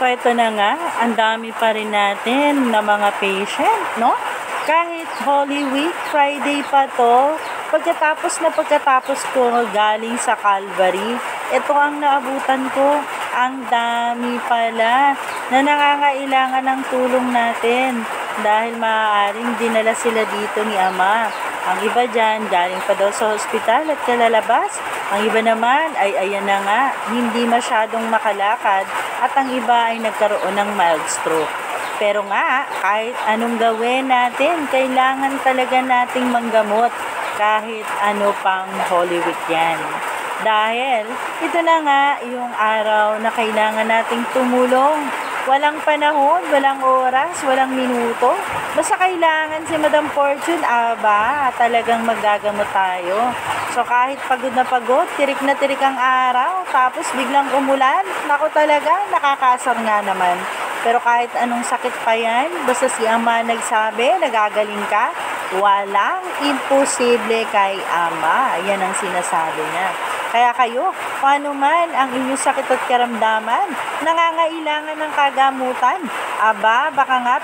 So ito na nga, ang dami pa rin natin na mga patient, no? Kahit Holy Week, Friday pa to, pagkatapos ko galing sa Calvary, ito ang naabutan ko. Ang dami pala na nangangailangan ng tulong natin dahil maaaring dinala sila dito ni Ama. Ang iba dyan, galing pa daw sa hospital at kalalabas. Ang iba naman ay ayan na nga, hindi masyadong makalakad at ang iba ay nagkaroon ng mild stroke. Pero nga, kahit anong gawin natin, kailangan talaga nating manggamot kahit ano pang Holy Week yan. Dahil ito na nga yung araw na kailangan nating tumulong. Walang panahon, walang oras, walang minuto. Basta kailangan si Madam Fortune, talagang magagamot tayo. So kahit pagod na pagod, tirik na tirik ang araw, tapos biglang umulan, naku talaga, nakakasar nga naman. Pero kahit anong sakit pa yan, basta si Ama nagsabi, nagagaling ka, walang imposible kay Ama. Yan ang sinasabi niya. Kaya kayo, paano man ang inyong sakit at karamdaman, nangangailangan ng kagamutan. Baka nga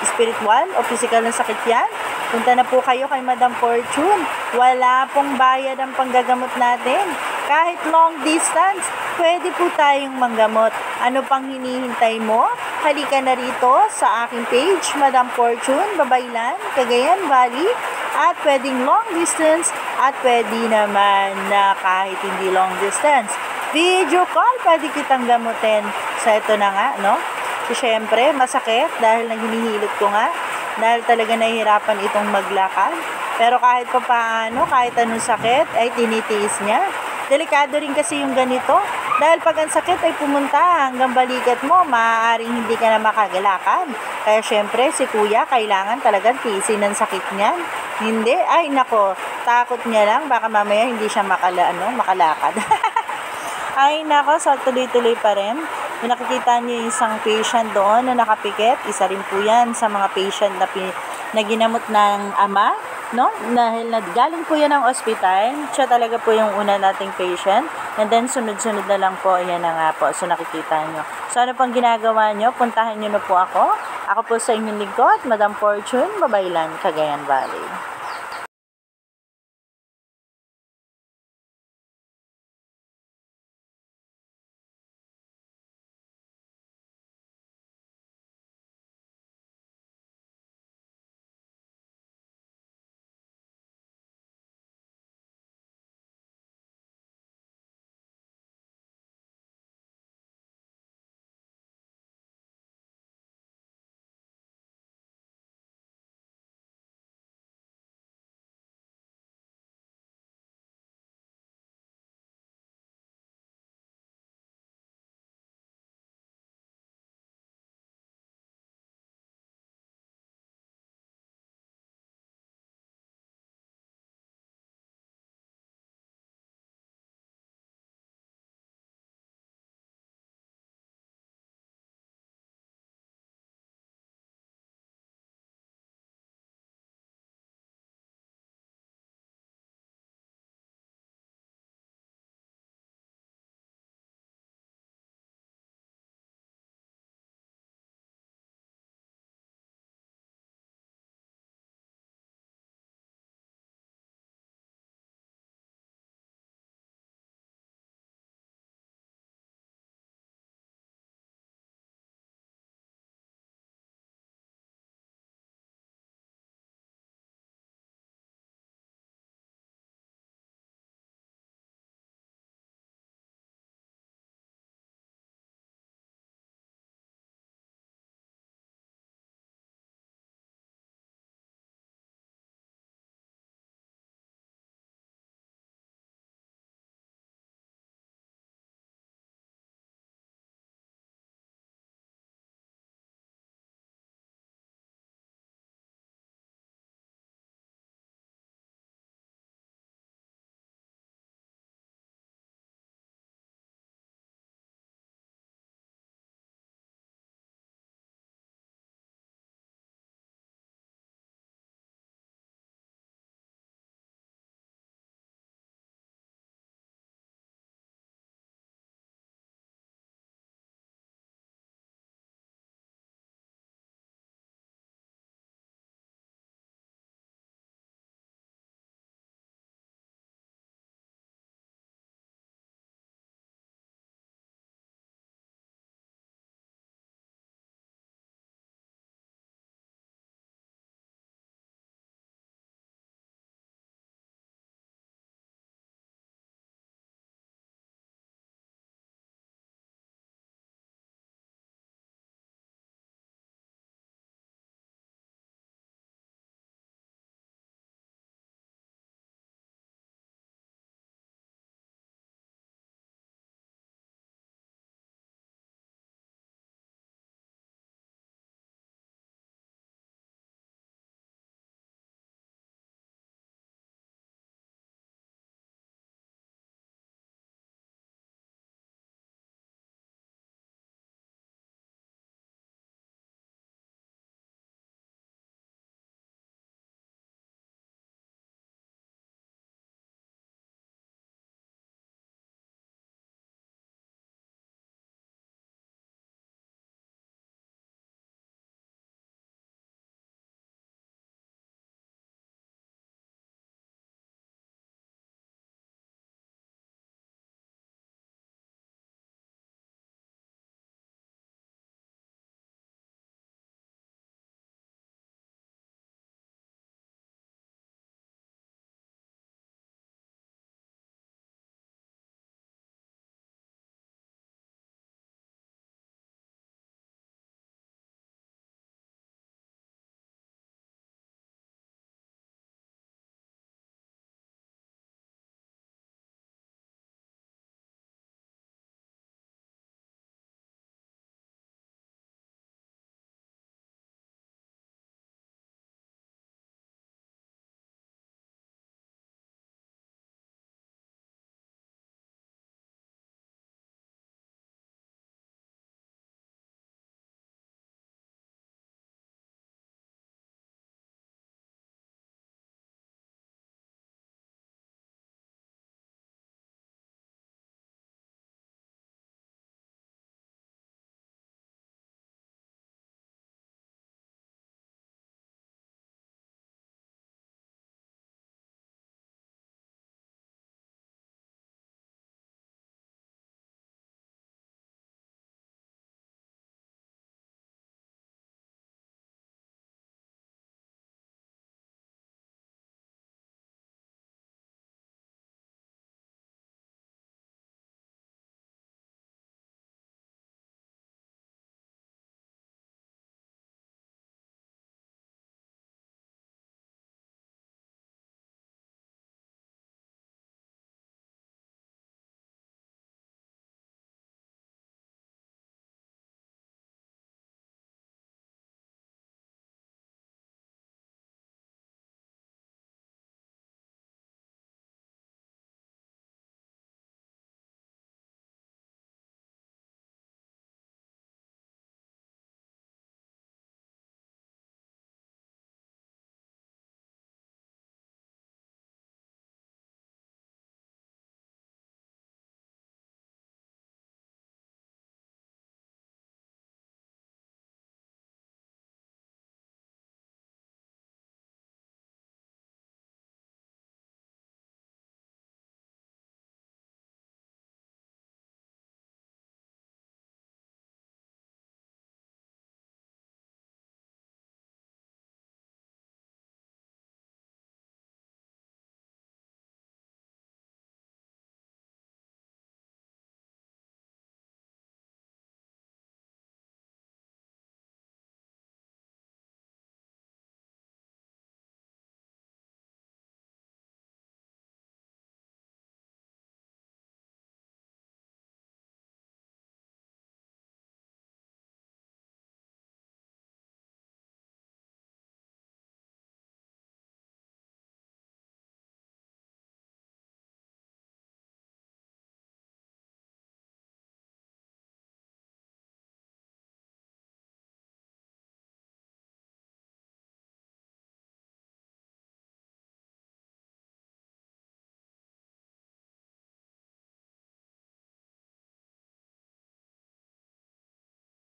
spiritual o physical na sakit yan. Punta na po kayo kay Madam Fortune. Wala pong bayad ang panggagamot natin. Kahit long distance, pwede po tayong manggamot. Ano pang hinihintay mo? Halika na rito sa aking page, Madam Fortune, Babaylan, Cagayan Valley. At pwedeng long distance at pwede naman na kahit hindi long distance. Video call, pwede kitang gamutin. So ito na nga, no? So syempre, masakit dahil hinihilot ko nga. Dahil talaga nahihirapan itong maglakad. Pero kahit pa paano, kahit anong sakit, ay tinitiis niya. Delikado rin kasi yung ganito. Dahil pag ang sakit ay pumunta hanggang balikat mo, maaaring hindi ka na makagalakad. Kaya syempre, si kuya, kailangan talagang tiisin ng sakit niyan. Hindi, ay nako, takot niya lang, baka mamaya hindi siya makalakad. Ay nako, so tuloy-tuloy pa rin. Kung nakikita niyo yung isang patient doon na nakapikit, isa rin po yan sa mga patient na ginamot ng Ama, no? Dahil galing po yan ng ospital, siya talaga po yung una nating patient. And then sunod-sunod na lang po, yan na nga po. So nakikita nyo. So ano pang ginagawa nyo? Puntahan nyo na po ako. Ako po sa inyong lingkod, Madam Fortune, Babaylan, Cagayan Valley.